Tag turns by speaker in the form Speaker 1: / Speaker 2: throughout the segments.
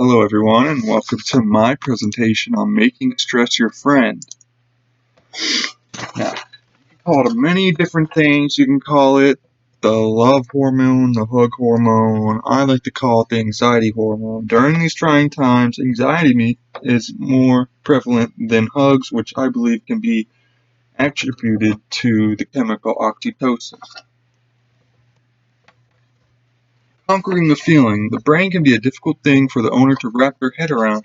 Speaker 1: Hello everyone and welcome to my presentation on making stress your friend. Now, you can call it many different things. You can call it the love hormone, the hug hormone. I like to call it the anxiety hormone. During these trying times, anxiety is more prevalent than hugs, which I believe can be attributed to the chemical oxytocin. Conquering the feeling. The brain can be a difficult thing for the owner to wrap their head around.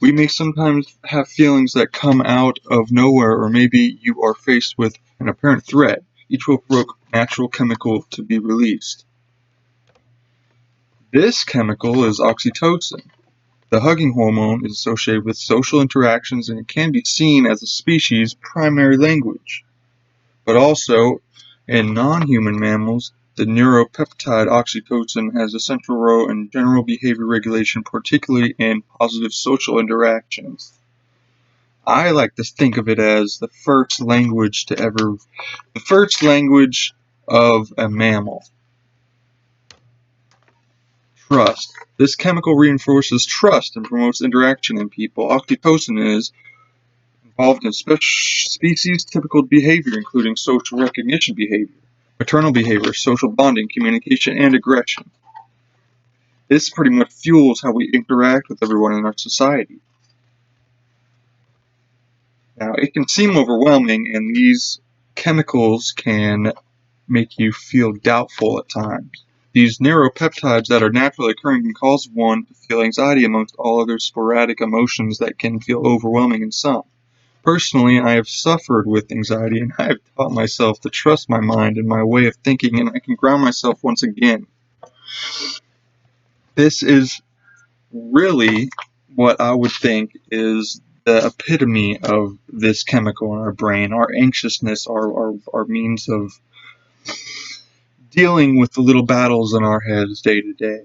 Speaker 1: We may sometimes have feelings that come out of nowhere, or maybe you are faced with an apparent threat. Each will provoke natural chemical to be released. This chemical is oxytocin. The hugging hormone is associated with social interactions, and it can be seen as a species' primary language. But also, in non-human mammals, the neuropeptide oxytocin has a central role in general behavior regulation, particularly in positive social interactions. I like to think of it as the first language of a mammal. Trust. This chemical reinforces trust and promotes interaction in people. Oxytocin is involved in species-typical behavior, including social recognition behavior, maternal behavior, social bonding, communication, and aggression. This pretty much fuels how we interact with everyone in our society. Now, it can seem overwhelming, and these chemicals can make you feel doubtful at times. These neuropeptides that are naturally occurring can cause one to feel anxiety amongst all other sporadic emotions that can feel overwhelming in some. Personally, I have suffered with anxiety, and I have taught myself to trust my mind and my way of thinking, and I can ground myself once again. This is really what I would think is the epitome of this chemical in our brain. Our anxiousness, our means of dealing with the little battles in our heads day to day.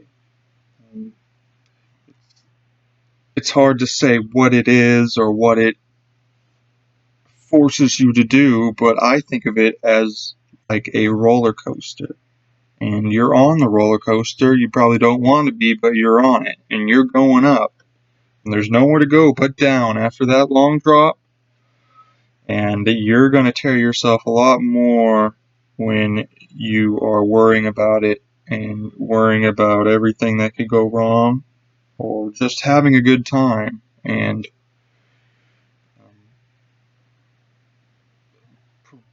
Speaker 1: It's hard to say what it is or what it forces you to do, but I think of it as like a roller coaster. And you're on the roller coaster. You probably don't want to be, but you're on it. And you're going up. And there's nowhere to go but down after that long drop. And you're going to tear yourself a lot more when you are worrying about it and worrying about everything that could go wrong, or just having a good time and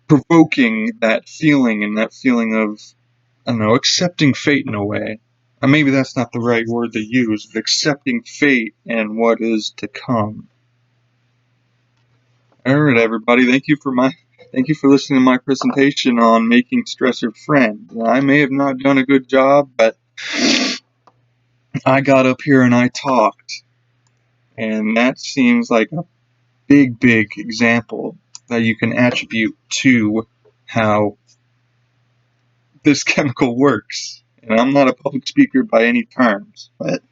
Speaker 1: provoking that feeling and that feeling of, I don't know, accepting fate in a way. And maybe that's not the right word to use, but accepting fate and what is to come. Alright, everybody, thank you for listening to my presentation on making stress your friend. I may have not done a good job, but I got up here and I talked. And that seems like a big example that you can attribute to how this chemical works. And I'm not a public speaker by any terms, but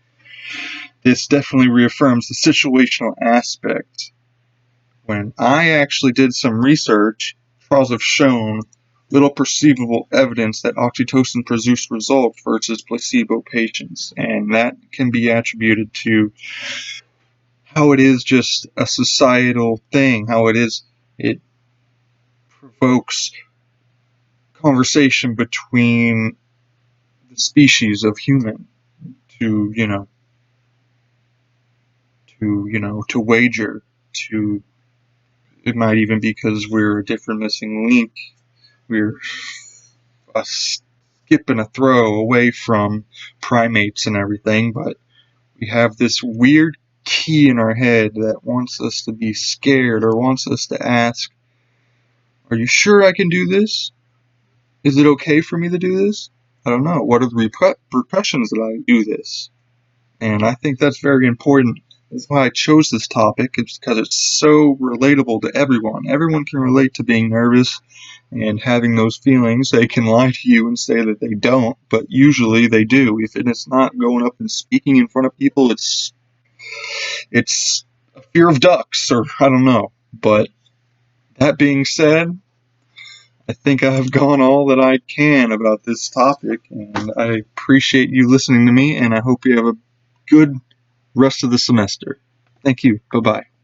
Speaker 1: this definitely reaffirms the situational aspect. When I actually did some research, trials have shown little perceivable evidence that oxytocin produced results versus placebo patients, and that can be attributed to how it is just a societal thing, how it provokes conversation between the species of human to wager, to, it might even be because we're a different missing link, we're a skip and a throw away from primates and everything, but we have this weird key in our head that wants us to be scared or wants us to ask, are you sure I can do this? Is it okay for me to do this? I don't know. What are the repercussions that I do this? And I think that's very important. That's why I chose this topic. It's because it's so relatable to everyone. Everyone can relate to being nervous and having those feelings. They can lie to you and say that they don't, but usually they do. If it's not going up and speaking in front of people, it's a fear of ducks, or I don't know. But that being said, I think I've gone all that I can about this topic, and I appreciate you listening to me, and I hope you have a good rest of the semester. Thank you. Bye-bye.